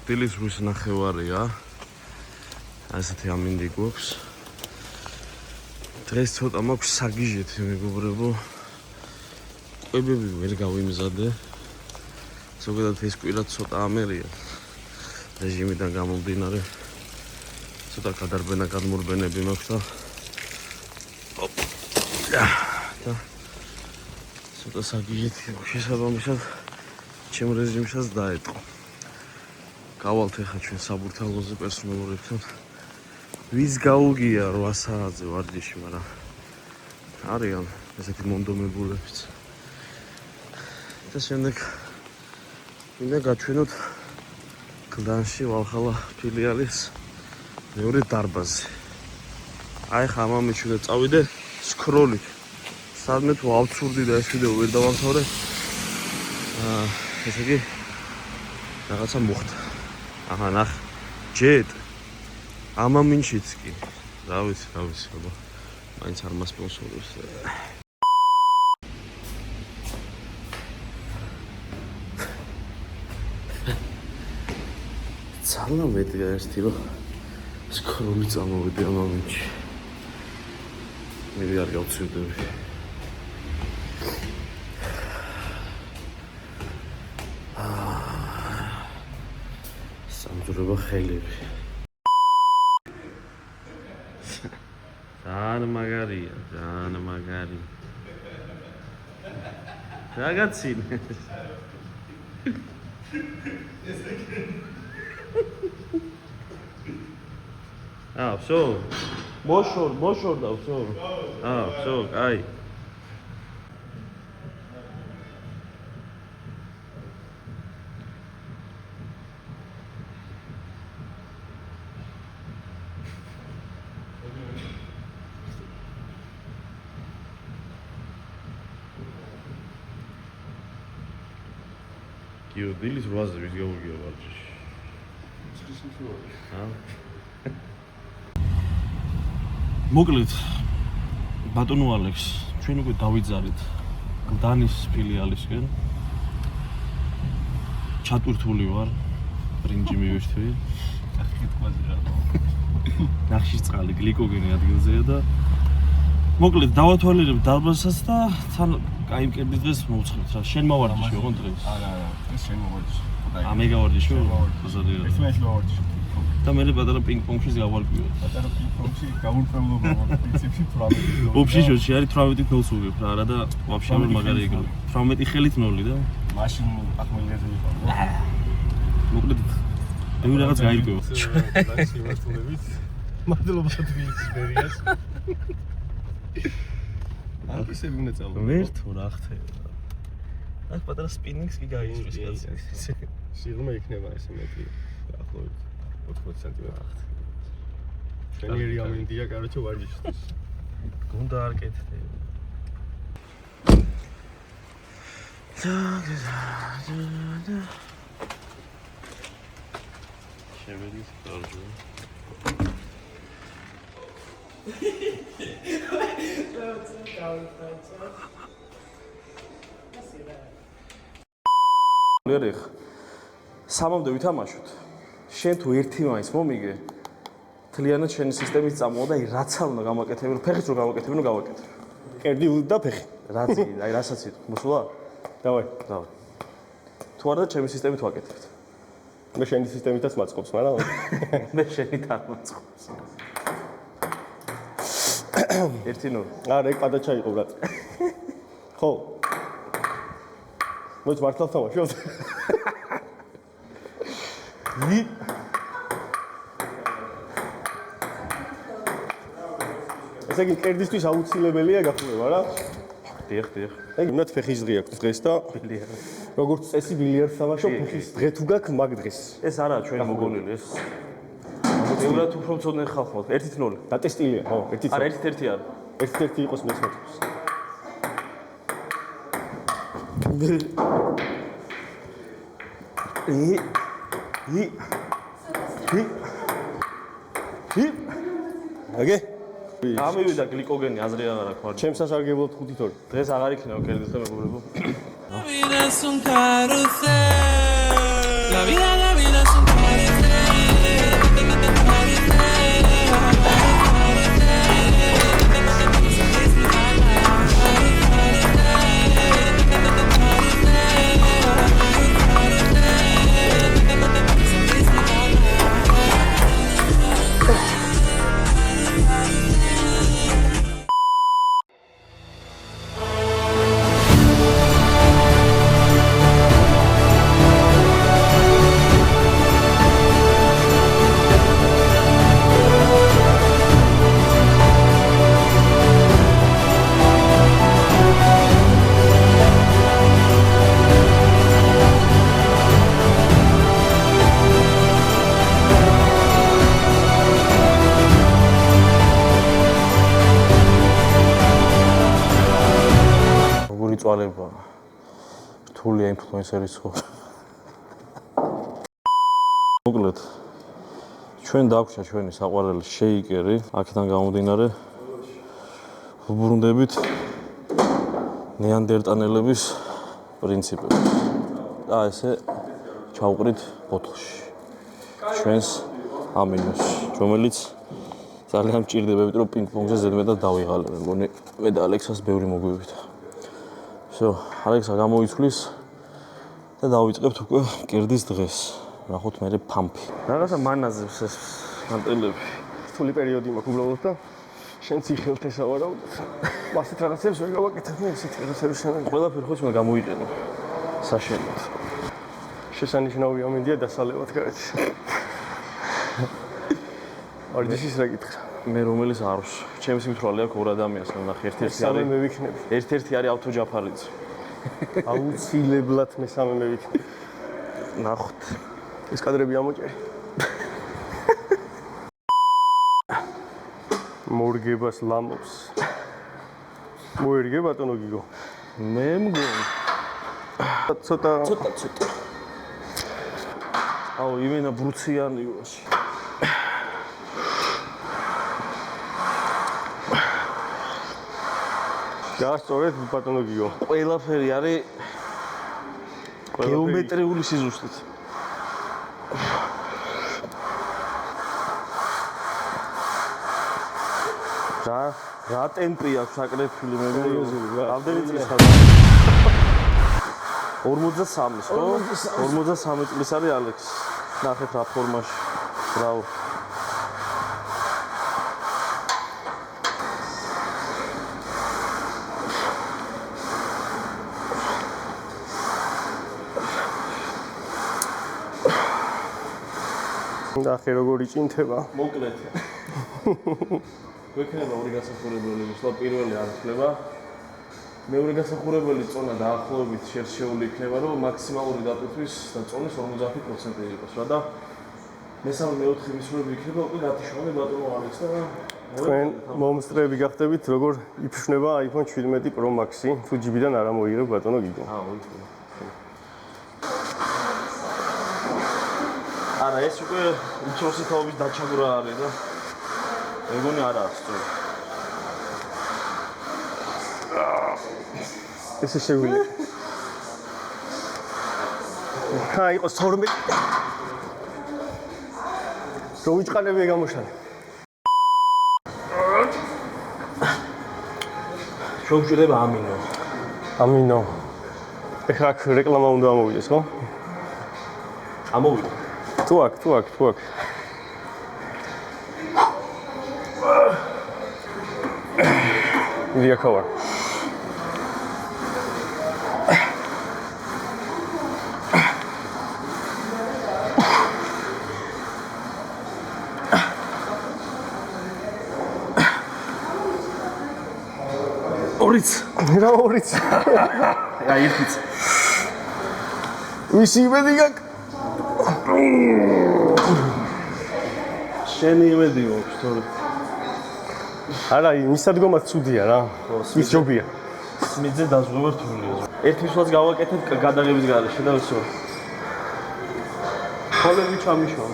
დილის 8 ნახევარია. ასეთი ამინდი გვაქვს. დღეს ცოტა მაქვს საგიჟეთი მეგობრებო. კვებები ვერ გავიმზადე. ზოგადად ეს კვირა ცოტა ამერია. რეჟიმიდან გამომდინარე. ცოტა გადარბენა გადმურბენები მაქვს და და ცოტა საგიჟეთი შესაბამისად ჩემ რეჟიმსაც დაეტყო. გავალთ ახლა ჩვენ საბურთალოზე პერსონალურებთან. ვის გაუგია 8 საათზე ვარჯიში, მაგრამ არიან ესეთი მონდომებულებიც. და შემდეგ მინდა გაჩვენოთ კლდანში ვალხალა ფილიალის მეორე დარბაზი. აი ხა ამამიჩვენე წავიდე სკროლით. სადმე თუ ავცურდი და ეს ვიდეო ვერ დავამთავრე. ესე იგი რაღაცა მოხდა. აჰა ნახ ჯეტ ამამინჩიც კი რა ვიცი აბა მაინც არ მასპონსორებს ძალა მეტია ერთი რომ სკროლი წამოვიდე ამამინჩი მე არ გავცირდები სამძურება ხელები ძალიან მაგარია, ძალიან მაგარი. რაღაცინე. всё. მოშორ და всё. всё, კაი. იო დილის 8-ზე ვის გაუგია ვარჯიში. მოკლედ ბატონო ალექს, ჩვენ უკვე დავიძარით გლდანის ფილიალისკენ. ჩატვირთული ვარ, ბრინჯი მივირთვი. კითხվածი რა. ნახშირ წყალი გლიკოგენი ადგილზეა და მოკლედ დავათვალიერებ დარბაზსაც და თან აი მკერდის დღეს მოვცხებთ რა. შენ მოვარჯიში ოღონდ დღეს? არა, ეს შენ მოვარჯიში. მე გავარჯიში? ზოდია. ეს მე გავარჯიში. და მე პატარა პინგ-პონგში გავარკვიოთ. პატარა პინგ-პონგში გავურკვევლობა პრინციპში 18. ოფში შოში არის 18 0 უგებ რა და ვაფშე არ მაგარი იგრო. 18 ხელით 0 და მაშინ ახმელიაზე იყო. მოკლედ მე რაღაც გაიგო. ჩვენ სიმართლებით მადლობა თბილისის მერიას. აკისები უნდა წავიდე. ვერ თუ რა ხდება. აი პატარა სპინინგს კი გაიწვის კაცი. სიღრმე იქნება ესე მეტი დაახლოებით 80 სანტიმეტრი. შენიერი ამინდია, კაროჩო ვარჯიშისთვის. გუნდა არ კეთდება. შევედის კარჯო. ლერეხ სამამდე ვითამაშოთ. შენ თუ ერთი მაინც მომიგე თლიანად შენი სისტემით წამოვა და რაც არ უნდა გამაკეთებინო, ფეხიც რო გამაკეთებინო, გავაკეთე. კერდი და ფეხი. რაც აი რასაც იტყვი, მოსულა? დავაი. თუ არა და ჩემი სისტემით ვაკეთებთ. მე შენი სისტემითაც მაწყობს, მაგრამ მე შენით არ მაწყობს. 1-0. არა, ეგ პადა ჩაიყო ბრატ. ხო. მოიც მართლა თამაშობ. ესე იგი კერდისთვის აუცილებელია გახურება რა? დიახ. ეგ უნდა ფეხის დღე აქვს დღეს და როგორც წესი ბილიარდს თამაშობ ფეხის დღე თუ გაქვს მაგ დღეს. ეს არაა ჩვენი მოგონილი ეს. მეურად უფრო მწოდნე ხალხმა. 1-0. დატესტილია, ხო, 1-1. არა 1-1 არა. 1-1 იყოს მესმეთს. აგე? გამივიდა გლიკოგენი აზრი აღარ აქვს ვარჯი. ჩემს სასარგებლოდ 5-2. დღეს აღარ იქნება კერდის და მეგობრებო. La vida es un carrusel. La vida es un carrusel. წვალება. რთულია ინფლუენსერის ხო. მოკლედ ჩვენ დაგვჭა ჩვენი საყვარელი შეიკერი, აქედან გამომდინარე ვუბრუნდებით ნეანდერტალელების პრინციპებს. და ესე ჩავყრით ბოთლში. ჩვენს ამინოს, რომელიც ძალიან მჭირდება, იმიტომ რომ პინგ-პონგზე ზედმეტად დავიღალებენ. მგონი მე და ალექსას ბევრი მოგვივიდა. всё, ალექსა გამოიცვლის და დავიწყებთ უკვე კერდის დღეს. ნახოთ მე ფამფი. რაღაცა მანაზებს ეს მანტელები. რთული პერიოდი მაქვს უბრალოდ და შენ ციხელთ ესავარავდეთ. მასეთ რაღაცებს ვერ გავაკეთებ მე ესეთ რაღაცებს შენ. ყველაფერი ხო ისმე გამოიყენო. საშენად. შესანიშნავი ამინდია დასალევად გარეთ. არდიშის რა გითხრა? მე რომელიც არს. ჩემს სიმთვრალე აქვს ორ ადამიანს, ნახე ერთ-ერთი სამე არის. მე ვიქნები. ერთ-ერთი არის ავთო ჯაფარიძე. აუცილებლად მე სამე მე ვიქნები. ნახოთ. ეს კადრები ამოჭერი. მორგებას ლამობს. მოერგე ბატონო გიგო. მე მგონი ცოტა აუ იმენა ბრუციანი ვაში. გასწორეთ ბატონო გიგო. ყველაფერი არის გეომეტრიული სიზუსტით. რა ტემპი აქვს საკრეფილი მე მგონი. რამდენი წლის ხარ? 43-ის, ხო? 43 წლის არის ალექს. ნახეთ რა ფორმაში. ბრავო. ნახე როგორ იჭინთება. მოკლედ. გვექნება ორი გასახურებელი, მისლა პირველი არ ხდება. მეორე გასახურებელი წონა დაახლოებით შერჩეული იქნება, რომ მაქსიმალური დატვირთვის და წონის 50% იყოს, რა და მესამე მეოთხე მისვლები იქნება უკვე გათიშვალე ბატონო ალექს და თქვენ მომსწრები გახდებით, როგორ იფშნება iPhone 17 Pro Max-ი, თუ ჯიბიდან არ ამოიღებ ბატონო გიგო. მოიწონა. არა, ეს უკვე უცხოური თაობის დაჩაგვრა არის და მეგონი არა სწორი. ესე შეგვიძლია. იყო 12. რო ვიჭყანები გამოშალე. შევჭირდება ამინო. ამინო. ეხლა აქ რეკლამა უნდა ამოვიდეს, ხო? ამოვიდა. თუ აქ. ილია ქავა. ორიც. რა ორიც? აი ერთიც. ვისი იმედი გაქვს? შენი იმედი აქვს, თორე არა, მისადგომაც ცუდია რა. ის ჯობია. სმიძე დაზღვევა რთულია. ერთ მისვლას გავაკეთებ გადაღების გარეშე და ვსო. ხოლები ჩამიშვა.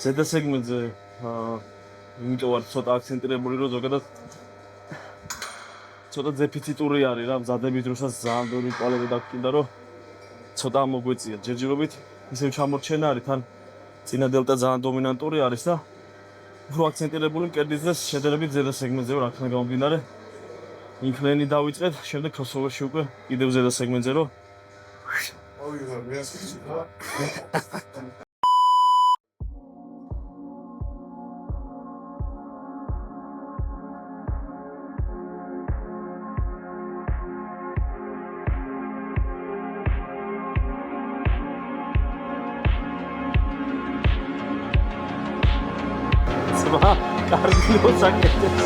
ზედა სეგმენტზე იმიტომ ვარ ცოტა აქცენტირებული, რომ ზოგადად ცოტა დეფიციტური არის რა, მზადების დროსაც ძალიან ბევრი კვალები დაგკინდა, რომ ცოტა მოგვეწია ჯერჯერობით, ისევ ჩამორჩენა არის, თან წინა დელტა ძალიან დომინანტური არის და უფრო აქცენტირებული მკერდის და შედარებით ზედა სეგმენტზე ვარ, აქედან გამომდინარე ინკლენი დავიწყეთ, შემდეგ crossover-ში უკვე კიდევ ზედა სეგმენტზე რომ კარგი მოსაკეთებს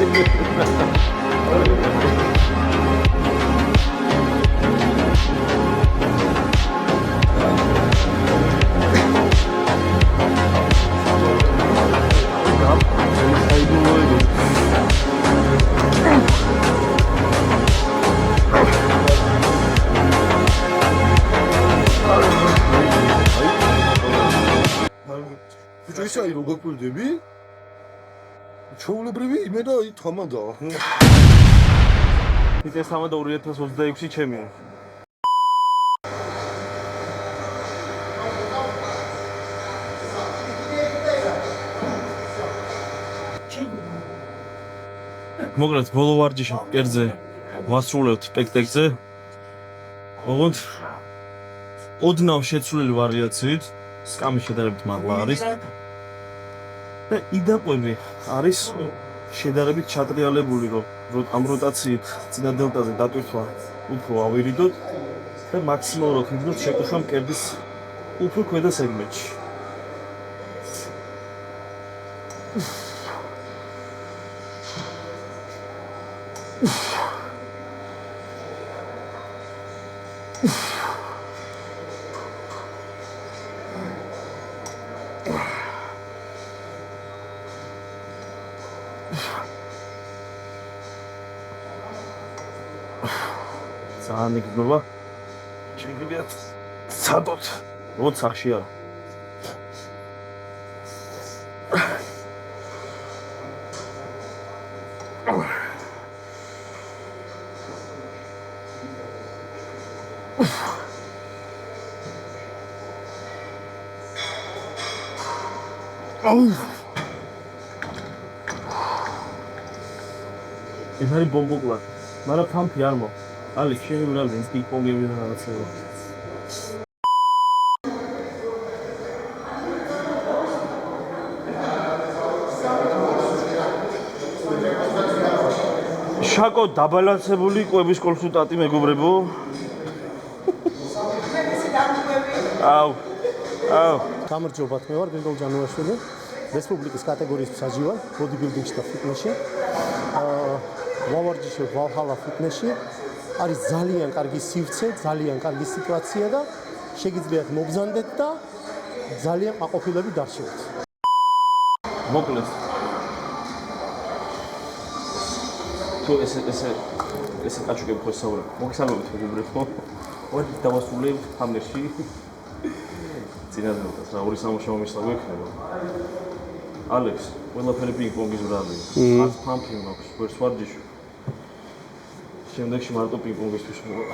ისე აი როგორ გვირდები? ჩაულებრივი იმენა აი თამადა. ფიტნეს თამადა 2026 ჩემია. მოგლეთ ბოლო ვარჯიში კერძე ვასრულებთ სპექტეკლზე. ოღონდ ოდნავ შეცვლილი ვარიაციით სკამის შედარებით მაღლა არის და იდაყვები არის შედარებით ჩატრიალებული, რომ ამ როტაციით წინა დელტაზე დატვირთვა უფრო ავირიდოთ და მაქსიმალურად ვიდროთ შეკითხვა მკერდის უფრო ქვედა სეგმენტში. ძალიან იგრძნობა. შეგიძლიათ ცადოთ. როგორც სახში არა. ეს არის ბომბოკლატი, მაგრამ ფამფი არ მოხდა. ალე შეიძლება ის პინგ-პონგები და რაღაცები. შაკო დაბალანსებული კვების კონსულტანტი მეგობრებო. აუ. გამარჯობათ, მე ვარ გრიგოლ ჯანუაშვილი, რესპუბლიკის კატეგორიის მსაჯი ვარ ბოდიბილდინგში და ფიტნესში. ვავარჯიშობ ვალჰალა ფიტნესში. არის ძალიან კარგი სივრცე, ძალიან კარგი სიტუაცია და შეგიძლიათ მოგზანდეთ და ძალიან ყაყოფილები დარჩევთ. მოკლედ. თუ ესე კაჩუკები ხო საუბრობ. მოგესალმებით მეგობრებო. ვარჯიშს დავასრულებთ თამერში. წინასწარ რა ორი სამუშაო მისლა გვექნება. ალექს, ყველაფერი პინგ-პონგის ბრალია. არც ფამფი მაქვს, ვერც ვარჯიში. შემდეგში მარტო პინგ-პონგისთვის მოვა.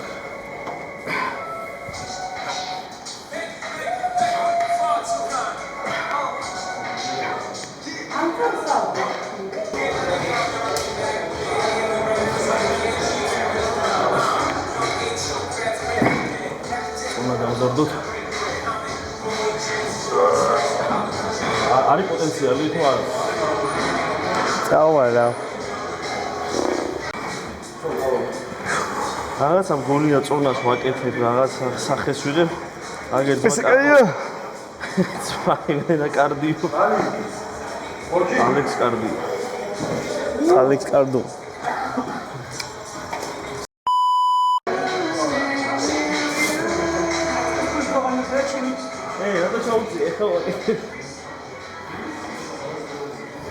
დავდოთ. არის პოტენციალი თუ არა? წავალ. რაღაცა მგონია წონას ვაკეთებ, რაღაცა სახეს ვიღებ. აგერ ესე კაია. ცვაიმე და კარდიო. ალექს კარდიო. ალექს კარდო. რატო ჩაუწი ეხლა ვაკეთებ?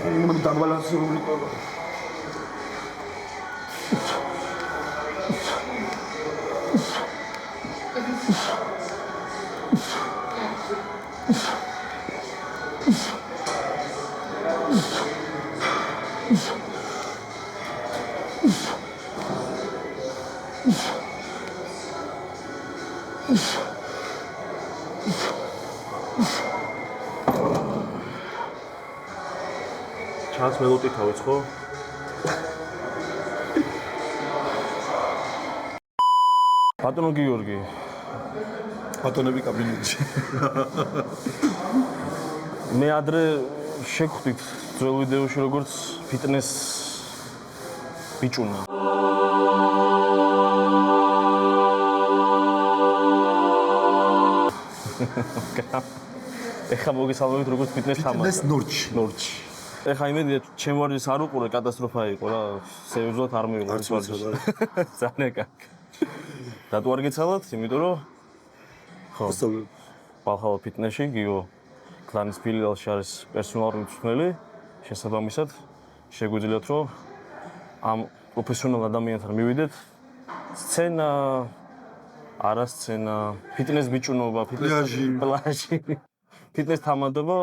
იმენ დაბალანსებული კვება. ჩანს მელოტი თავიც ხო? ბატონო გიორგი. ბატონები კაბინეტში. მე ადრე შეგხვდით ძველ ვიდეოში როგორც ფიტნეს ბიჭუნა. ეხლა მოგესალმებით როგორც ფიტნეს თამაში. ფიტნეს ნორჩი. ეხლა იმედია ჩემ ვარჯიშს არ უყურე, კატასტროფა იყო რა. სერიოზულად არ მივიღო ეს ვარჯიში. ძალიან კარგი. რატო არ გეცალათ? იმიტომ რომ ხო. ვალჰალა ფიტნესში გიო კლანის ფილიალში არის პერსონალური მწვრთნელი. შესაბამისად შეგვიძლიათ რომ ამ პროფესიონალ ადამიანთან მივიდეთ სცენა, არა სცენა, ფიტნეს ბიჭუნობა, ფიტნეს პლაჟი. ფიტნეს თამადობა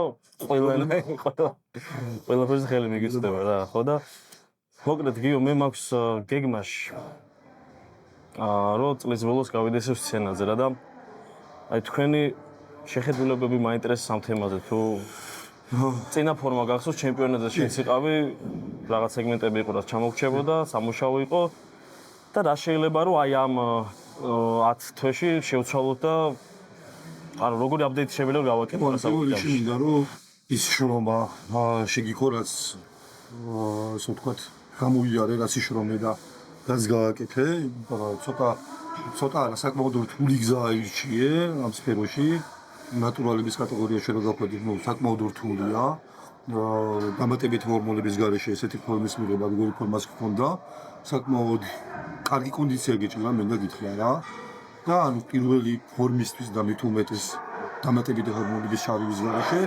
ყველაფერზე ხელი მიგიწდება რა, ხო და მოკლედ გიო მე მაქვს გეგმაში რომ წლის ბოლოს გავიდე სცენაზე რა და აი თქვენი შეხედულებები მაინტერესებს ამ თემაზე თუ წინა ფორმა გახსოვს ჩემპიონატზე შენც იყავი რაღაც სეგმენტები იყო რაც ჩამოგრჩებოდა სამუშაო იყო და რა შეიძლება რომ აი ამ 10 თვეში შევცვალოთ და ანუ როგორი აპდეიტი შეიძლება რომ გავაკეთო პონტივი მინდა რომ ის შრომა შეგიქო რაც ასე ვთქვათ გამოიარე რაც შრომე და რაც გააკეთე ცოტა საკმაოდ რთული გზა აირჩიე ამ სფეროში ნატურალების კატეგორიაში რო გავხედით ნუ საკმაოდ რთულია დამატებითი ჰორმონების გარეშე ესეთი ფორმის მიღება როგორი ფორმას გქონდა საკმაოდ კარგი კონდიცია გეჭირა მე და გითხრა რა და ანუ პირველი ფორმისთვის და მით უმეტეს დამატებითი ჰორმონების შარივის გარეშე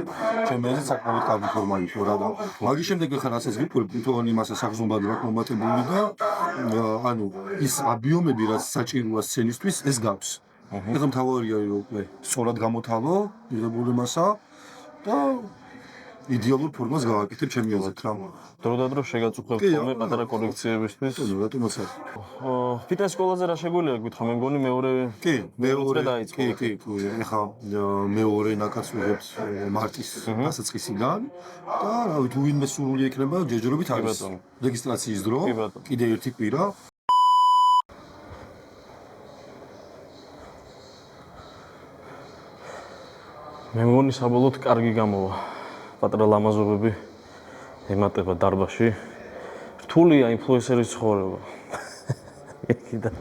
ჩემზე საკმაოდ კარგი ფორმა იყო რა და მაგის შემდეგ ხარ ასეც გიფური თვითონ იმასე საგზნობად რა მომატებული და ანუ ის აბიომები რაც საჭიროა სცენისთვის ეს გაქვს ეხლა მთავარია რომ სწორად გამოთავო მიღებული მასა და იდეალურ ფორმას გავაკეთებ ჩემი აზრით რა დრო და დრო შეგაწუხებ ხოლმე პატარა კორექციებისთვის რატომ ასე ფიტნეს სკოლაზე რა შეგვიძლია გითხრა მე მგონი მეორე კი ეხლა მეორე ნაკადს ვიღებთ მარტის დასაწყისიდან და რავი თუ ვინმე სურვილი ექნება ჯერჯერობით არის რეგისტრაციის დრო კიდე ერთი კვირა მე მგონი საბოლოოდ კარგი გამოვა პატარა ლამაზობები ემატება დარბაზში რთულია ინფლუენსერის ცხოვრება ეკიდა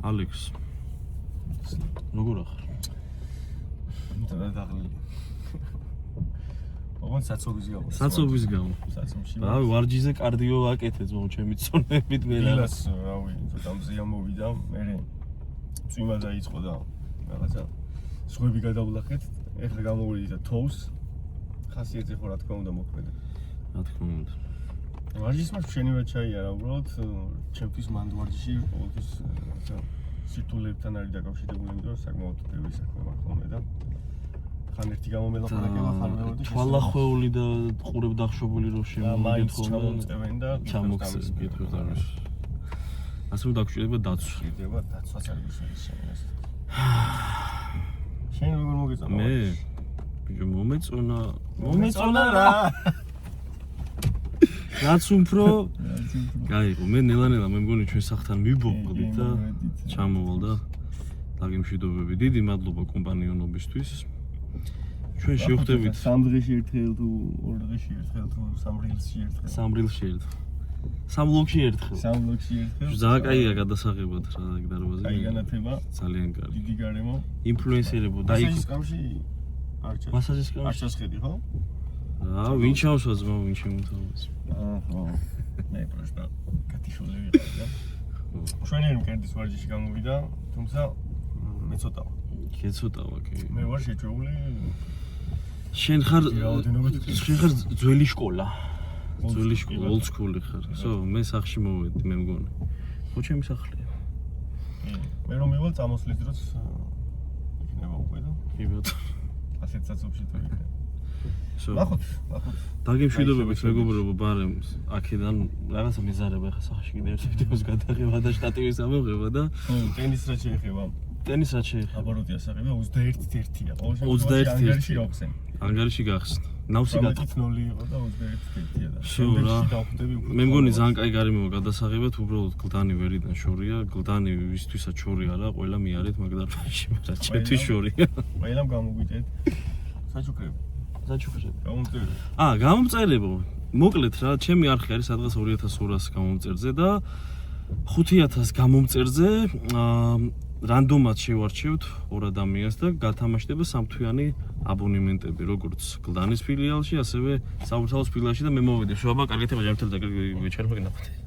ალექს როგორ ახარ? და დაღლილი. ოღონდ საცობის გამო. საცობის გამო. საცობში. რავი ვარჯიზე კარდიო ვაკეთეთ ზოგ ჩემი წონებით მე რა. დილას რავი ცოტა მზია მოვიდა, მე წვიმა დაიწყო და რაღაცა სხვები გადავლახეთ. ეხლა გამოვიდა თოვს. ხასიათზე ხო რა თქმა უნდა მოქმედა. რა თქმა უნდა. ვარჯიშს მას შენივე ჩაიარა უბრალოდ ჩემთვის მანდ ვარჯიში ყოველთვის რაღაცა სირთულეებთან არის დაკავშირებული, იმიტომ რომ საკმაოდ ბევრი საქმე მაქვს ხოლმე და ხან ერთი გამომელაპარაკება, ხან მეორე და თვალახვეული და ყურებ დახშობული რო შემოვიდეთ ხოლმე. ჩამომწევენ და ჩამოგწევენ კითხვის ამის. ასე რომ დაგჭირდება დაცვა. გიდება დაცვაც არ გიშლის შემეს. შენ როგორ მოგეწონა? მე ბიჭო მომეწონა რა. რაც უფრო გაიყო მე ნელა მე მგონი ჩვენ სახთან მივბოყდით და ჩამოვალ და დაგემშვიდობები დიდი მადლობა კომპანიონობისთვის ჩვენ შევხვდებით სამ დღეში ერთხელ თუ ორ დღეში ერთხელ თუ სამ რილსში ერთხელ სამ ვლოგში ერთხელ ძალიან კაია გადასაღებად რა დარბაზი კაი განათება ძალიან კარგი დიდი გარემო ინფლუენსერებო და იქ მასაჟის კამში არ ჩასხედი ხო? ვინ ჩავსვაც მო ვინ შემოთავაზ ხო მე პროსტა კატიშული ვიყავ და ჩვენი მკერდის ვარჯიში გამოვიდა თუმცა მე ცოტავა კეცოტავა კი მე ვარ შეჭეული შენ ხარ ძველი სკოლა old school ხარ so მე სახში მოვედი მე მგონი ხო ჩემი სახლია მე რომ მივალ წამოსulis დროს იქნება უკვე და კი ბატონო ასეთ საცობში თუ იქნება So, ნახოთ. დაგემშვიდობებით მეგობრებო, ბარემ აქედან რაღაცა მეზარება ხა სახში კიდევ ერთ ვიდეოს გადაღება და შტატივის ამოღება და ტენის რა შეეხება? ტენის რა შეეხება? აბოროტია სახება 21-1-ია. 21-1 ანგარიში გახსნა. ნავსი გატყდა. 0 იყო და 21-1-ია და შემდეგში დავხვდები უკვე. მე მგონი ძალიან კაი გარემოა გადასაღებად, უბრალოდ გლდანი ვერიდან შორია, გლდანი ვისთვისაც შორი არა, ყველა მიარეთ მაგდარბაში, მაგრამ ჩემთვის შორია. ყველამ გამოგვიტეთ. საჩუქრები. გამომწერებო. მოკლედ რა, ჩემი არხი არის სადღაც 2200 გამომწერზე და 5000 გამომწერზე რანდომად შევარჩევთ ორ ადამიანს და გათამაშდება სამთვიანი აბონემენტები, როგორც გლდანის ფილიალში, ასევე საბურთალოს ფილიალში და მე მოვედი. შუაბა, კარგით ებაჭა, მთელი და ვეჩერება გინდათ.